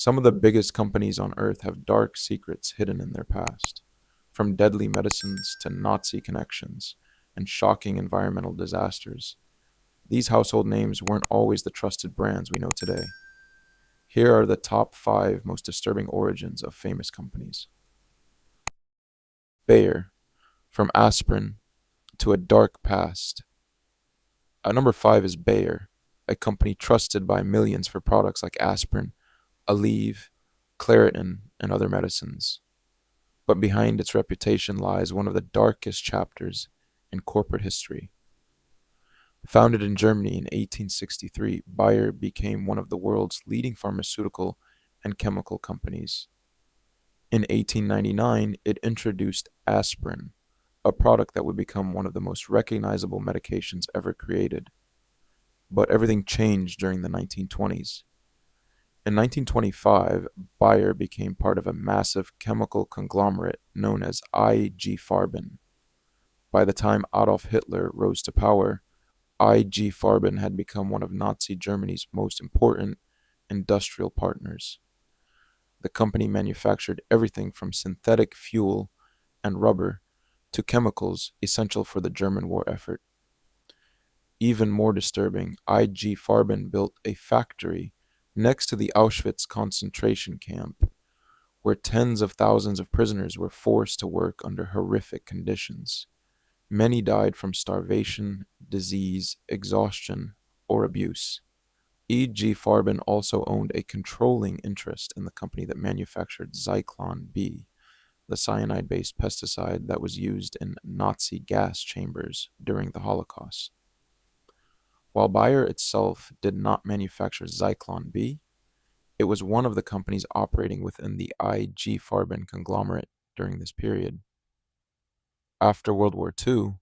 Some of the biggest companies on earth have dark secrets hidden in their past, from deadly medicines to Nazi connections and shocking environmental disasters. These household names weren't always the trusted brands we know today. Here are the top 5 most disturbing origins of famous companies. Bayer, from aspirin to a dark past. At number 5 is Bayer, a company trusted by millions for products like aspirin, Aleve, Claritin, and other medicines. But behind its reputation lies one of the darkest chapters in corporate history. Founded in Germany in 1863, Bayer became one of the world's leading pharmaceutical and chemical companies. In 1899, it introduced aspirin, a product that would become one of the most recognizable medications ever created. But everything changed during the 1920s. In 1925, Bayer became part of a massive chemical conglomerate known as IG Farben. By the time Adolf Hitler rose to power, IG Farben had become one of Nazi Germany's most important industrial partners. The company manufactured everything from synthetic fuel and rubber to chemicals essential for the German war effort. Even more disturbing, IG Farben built a factory next to the Auschwitz concentration camp, where tens of thousands of prisoners were forced to work under horrific conditions. Many died from starvation, disease, exhaustion, or abuse. E.G. Farben also owned a controlling interest in the company that manufactured Zyklon B, the cyanide-based pesticide that was used in Nazi gas chambers during the Holocaust. While Bayer itself did not manufacture Zyklon B, it was one of the companies operating within the IG Farben conglomerate during this period. After World War II,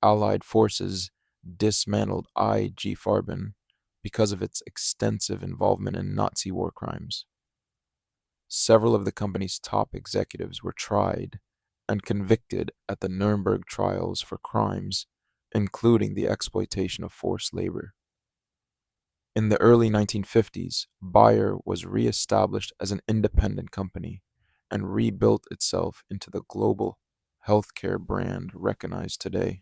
Allied forces dismantled IG Farben because of its extensive involvement in Nazi war crimes. Several of the company's top executives were tried and convicted at the Nuremberg trials for crimes, including the exploitation of forced labor. In the early 1950s, Bayer was re-established as an independent company and rebuilt itself into the global healthcare brand recognized today.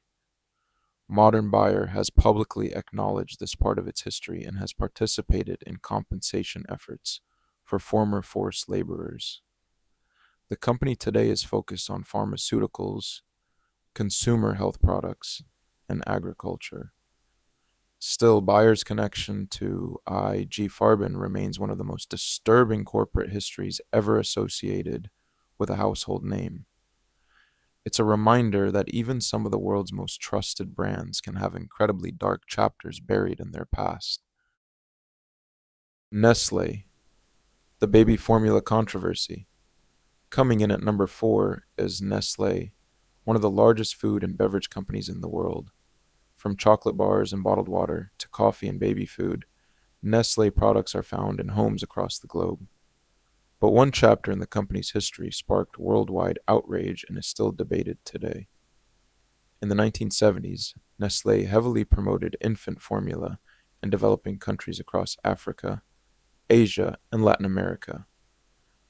Modern Bayer has publicly acknowledged this part of its history and has participated in compensation efforts for former forced laborers. The company today is focused on pharmaceuticals, consumer health products, and agriculture. Still, Bayer's connection to IG Farben remains one of the most disturbing corporate histories ever associated with a household name. It's a reminder that even some of the world's most trusted brands can have incredibly dark chapters buried in their past. Nestlé, the baby formula controversy. Coming in at number 4 is Nestlé, one of the largest food and beverage companies in the world. From chocolate bars and bottled water to coffee and baby food, Nestlé products are found in homes across the globe. But one chapter in the company's history sparked worldwide outrage and is still debated today. In the 1970s, Nestlé heavily promoted infant formula in developing countries across Africa, Asia, and Latin America.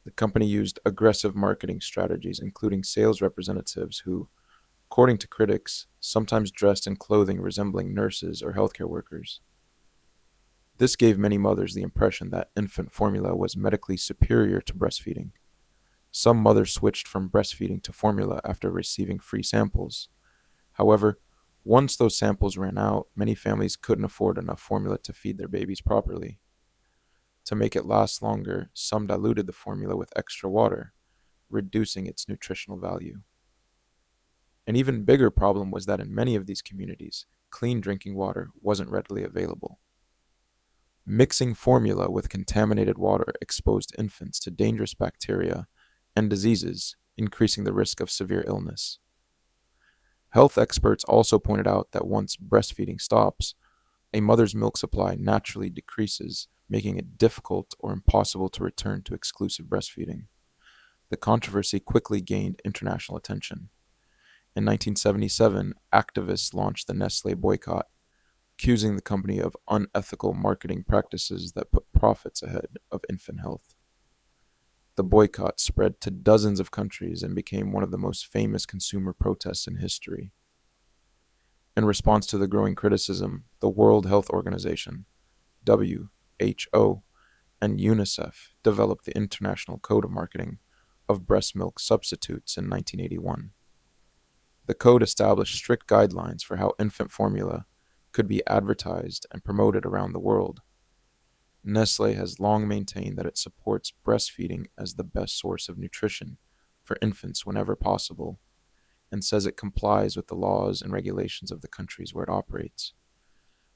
The company used aggressive marketing strategies, including sales representatives who, according to critics, sometimes dressed in clothing resembling nurses or healthcare workers. This gave many mothers the impression that infant formula was medically superior to breastfeeding. Some mothers switched from breastfeeding to formula after receiving free samples. However, once those samples ran out, many families couldn't afford enough formula to feed their babies properly. To make it last longer, some diluted the formula with extra water, reducing its nutritional value. An even bigger problem was that in many of these communities, clean drinking water wasn't readily available. Mixing formula with contaminated water exposed infants to dangerous bacteria and diseases, increasing the risk of severe illness. Health experts also pointed out that once breastfeeding stops, a mother's milk supply naturally decreases, making it difficult or impossible to return to exclusive breastfeeding. The controversy quickly gained international attention. In 1977, activists launched the Nestlé boycott, accusing the company of unethical marketing practices that put profits ahead of infant health. The boycott spread to dozens of countries and became one of the most famous consumer protests in history. In response to the growing criticism, the World Health Organization, WHO, and UNICEF developed the International Code of Marketing of Breast Milk Substitutes in 1981. The code established strict guidelines for how infant formula could be advertised and promoted around the world. Nestlé has long maintained that it supports breastfeeding as the best source of nutrition for infants whenever possible, and says it complies with the laws and regulations of the countries where it operates.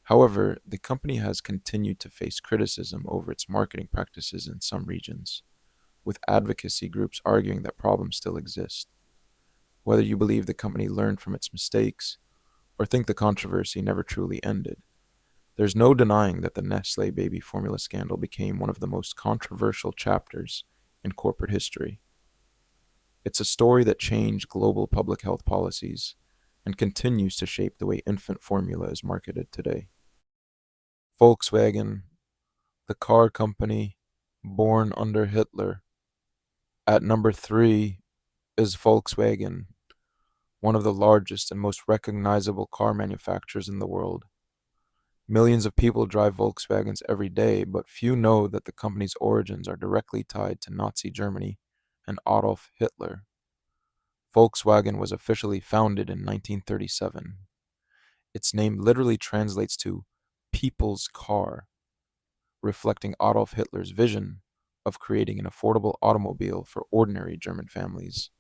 However, the company has continued to face criticism over its marketing practices in some regions, with advocacy groups arguing that problems still exist. Whether you believe the company learned from its mistakes or think the controversy never truly ended, there's no denying that the Nestle baby formula scandal became one of the most controversial chapters in corporate history. It's a story that changed global public health policies and continues to shape the way infant formula is marketed today. Volkswagen, the car company born under Hitler. At number 3 is Volkswagen, one of the largest and most recognizable car manufacturers in the world. Millions of people drive Volkswagens every day, but few know that the company's origins are directly tied to Nazi Germany and Adolf Hitler. Volkswagen was officially founded in 1937. Its name literally translates to people's car, reflecting Adolf Hitler's vision of creating an affordable automobile for ordinary German families.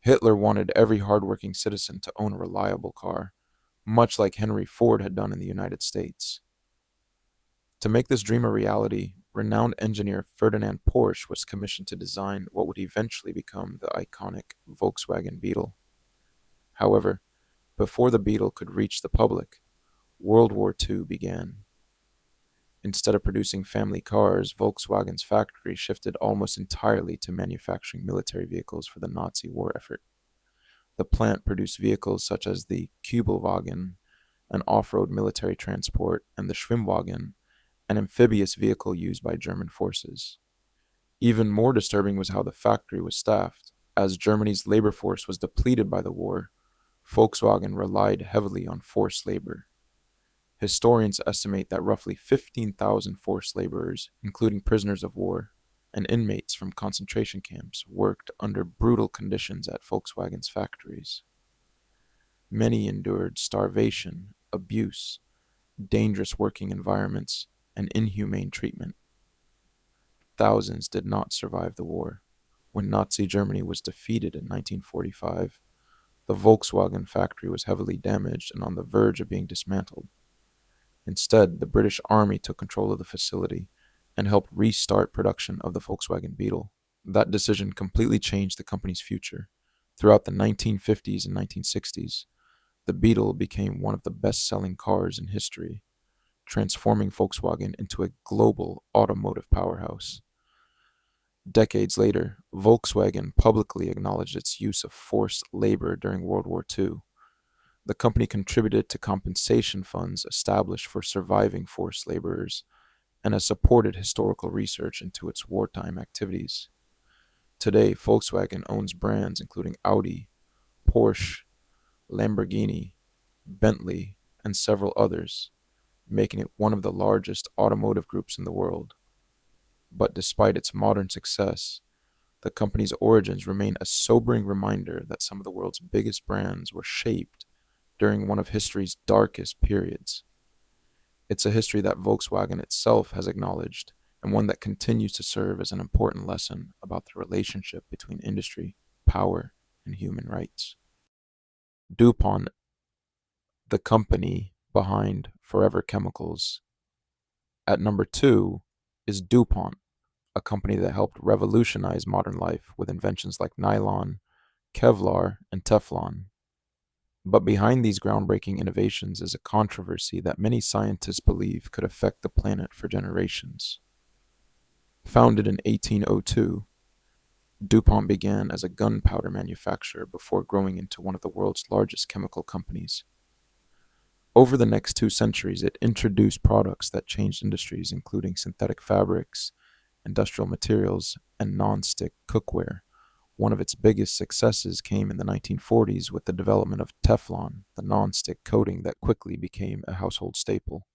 Hitler wanted every hardworking citizen to own a reliable car, much like Henry Ford had done in the United States. To make this dream a reality, renowned engineer Ferdinand Porsche was commissioned to design what would eventually become the iconic Volkswagen Beetle. However, before the Beetle could reach the public, World War II began. Instead of producing family cars, Volkswagen's factory shifted almost entirely to manufacturing military vehicles for the Nazi war effort. The plant produced vehicles such as the Kübelwagen, an off-road military transport, and the Schwimmwagen, an amphibious vehicle used by German forces. Even more disturbing was how the factory was staffed. As Germany's labor force was depleted by the war, Volkswagen relied heavily on forced labor. Historians estimate that roughly 15,000 forced laborers, including prisoners of war and inmates from concentration camps, worked under brutal conditions at Volkswagen's factories. Many endured starvation, abuse, dangerous working environments, and inhumane treatment. Thousands did not survive the war. When Nazi Germany was defeated in 1945, the Volkswagen factory was heavily damaged and on the verge of being dismantled. Instead, the British Army took control of the facility and helped restart production of the Volkswagen Beetle. That decision completely changed the company's future. Throughout the 1950s and 1960s, the Beetle became one of the best-selling cars in history, transforming Volkswagen into a global automotive powerhouse. Decades later, Volkswagen publicly acknowledged its use of forced labor during World War II. The company contributed to compensation funds established for surviving forced laborers and has supported historical research into its wartime activities. Today, Volkswagen owns brands including Audi, Porsche, Lamborghini, Bentley, and several others, making it one of the largest automotive groups in the world. But despite its modern success, the company's origins remain a sobering reminder that some of the world's biggest brands were shaped during one of history's darkest periods. It's a history that Volkswagen itself has acknowledged, and one that continues to serve as an important lesson about the relationship between industry, power, and human rights. DuPont, the company behind Forever Chemicals. At number 2 is DuPont, a company that helped revolutionize modern life with inventions like nylon, Kevlar, and Teflon. But behind these groundbreaking innovations is a controversy that many scientists believe could affect the planet for generations. Founded in 1802, DuPont began as a gunpowder manufacturer before growing into one of the world's largest chemical companies. Over the next 2 centuries, it introduced products that changed industries, including synthetic fabrics, industrial materials, and non-stick cookware. One of its biggest successes came in the 1940s with the development of Teflon, the non-stick coating that quickly became a household staple.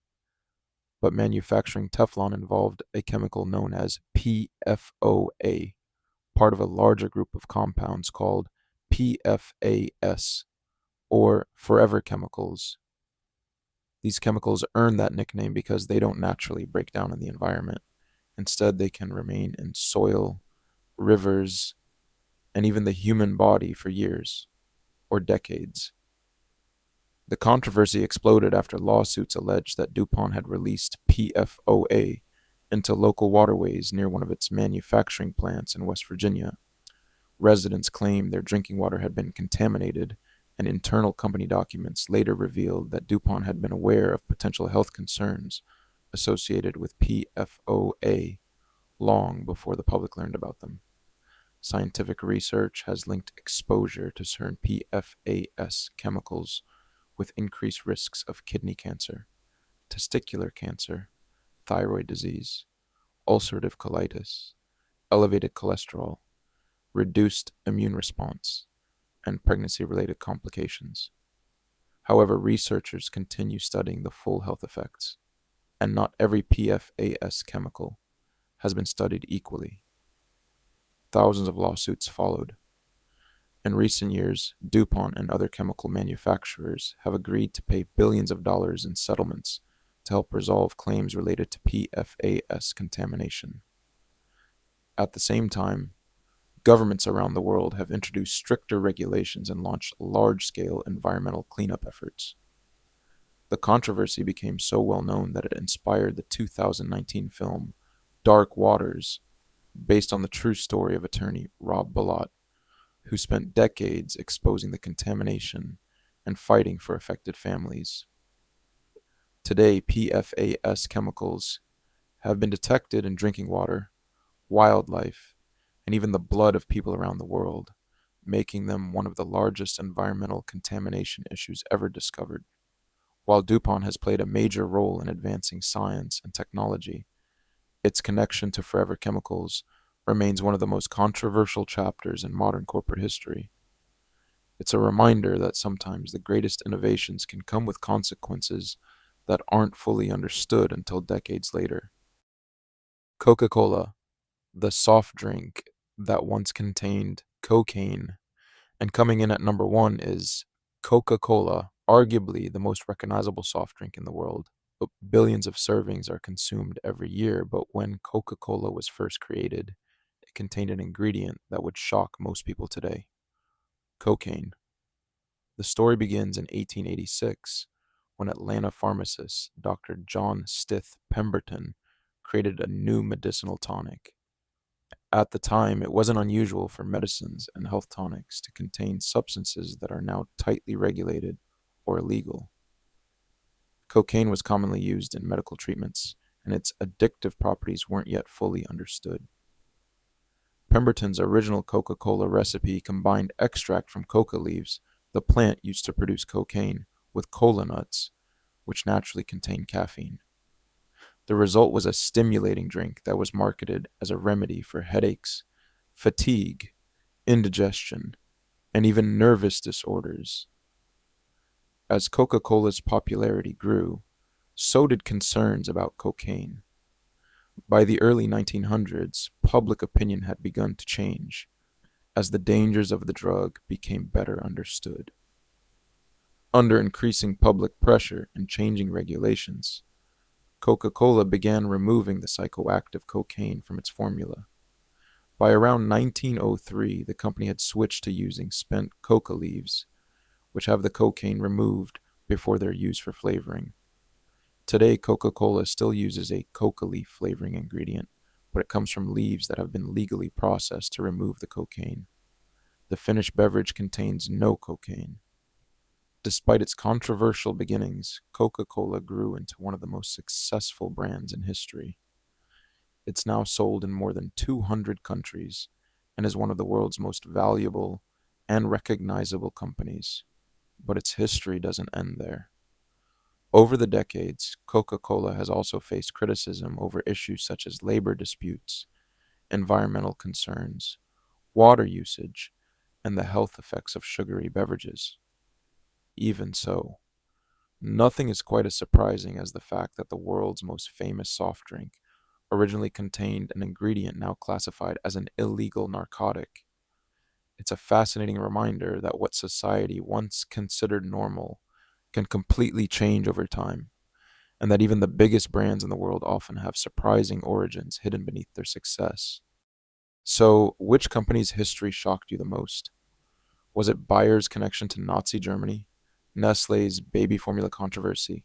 But manufacturing Teflon involved a chemical known as PFOA, part of a larger group of compounds called PFAS, or forever chemicals. These chemicals earn that nickname because they don't naturally break down in the environment. Instead, they can remain in soil, rivers, and even the human body for years or decades. The controversy exploded after lawsuits alleged that DuPont had released PFOA into local waterways near one of its manufacturing plants in West Virginia. Residents claimed their drinking water had been contaminated, and internal company documents later revealed that DuPont had been aware of potential health concerns associated with PFOA long before the public learned about them. Scientific research has linked exposure to certain PFAS chemicals with increased risks of kidney cancer, testicular cancer, thyroid disease, ulcerative colitis, elevated cholesterol, reduced immune response, and pregnancy-related complications. However, researchers continue studying the full health effects, and not every PFAS chemical has been studied equally. Thousands of lawsuits followed. In recent years, DuPont and other chemical manufacturers have agreed to pay billions of dollars in settlements to help resolve claims related to PFAS contamination. At the same time, governments around the world have introduced stricter regulations and launched large-scale environmental cleanup efforts. The controversy became so well known that it inspired the 2019 film Dark Waters, based on the true story of attorney Rob Bilott, who spent decades exposing the contamination and fighting for affected families. Today, PFAS chemicals have been detected in drinking water, wildlife, and even the blood of people around the world, making them one of the largest environmental contamination issues ever discovered. While DuPont has played a major role in advancing science and technology, its connection to forever chemicals remains one of the most controversial chapters in modern corporate history. It's a reminder that sometimes the greatest innovations can come with consequences that aren't fully understood until decades later. Coca-Cola, the soft drink that once contained cocaine, and coming in at number one is Coca-Cola, arguably the most recognizable soft drink in the world. Billions of servings are consumed every year, but when Coca-Cola was first created, it contained an ingredient that would shock most people today: cocaine. The story begins in 1886 when Atlanta pharmacist Dr. John Stith Pemberton created a new medicinal tonic. At the time, it wasn't unusual for medicines and health tonics to contain substances that are now tightly regulated or illegal. Cocaine was commonly used in medical treatments, and its addictive properties weren't yet fully understood. Pemberton's original Coca-Cola recipe combined extract from coca leaves, the plant used to produce cocaine, with cola nuts, which naturally contain caffeine. The result was a stimulating drink that was marketed as a remedy for headaches, fatigue, indigestion, and even nervous disorders. As Coca-Cola's popularity grew, so did concerns about cocaine. By the early 1900s, public opinion had begun to change as the dangers of the drug became better understood. Under increasing public pressure and changing regulations, Coca-Cola began removing the psychoactive cocaine from its formula. By around 1903, the company had switched to using spent coca leaves, which have the cocaine removed before they're used for flavoring. Today, Coca-Cola still uses a coca leaf flavoring ingredient, but it comes from leaves that have been legally processed to remove the cocaine. The finished beverage contains no cocaine. Despite its controversial beginnings, Coca-Cola grew into one of the most successful brands in history. It's now sold in more than 200 countries and is one of the world's most valuable and recognizable companies. But its history doesn't end there. Over the decades, Coca-Cola has also faced criticism over issues such as labor disputes environmental concerns, water usage, and the health effects of sugary beverages. Even so, nothing is quite as surprising as the fact that the world's most famous soft drink originally contained an ingredient now classified as an illegal narcotic. It's a fascinating reminder that what society once considered normal can completely change over time, and that even the biggest brands in the world often have surprising origins hidden beneath their success. So, which company's history shocked you the most? Was it Bayer's connection to Nazi Germany, Nestlé's baby formula controversy,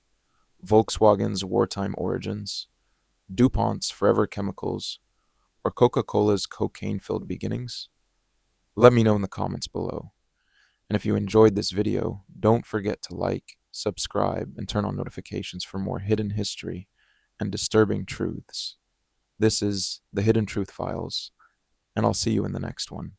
Volkswagen's wartime origins, DuPont's forever chemicals, or Coca-Cola's cocaine-filled beginnings? Let me know in the comments below. And if you enjoyed this video, don't forget to like, subscribe, and turn on notifications for more hidden history and disturbing truths. This is the Hidden Truth Files, and I'll see you in the next one.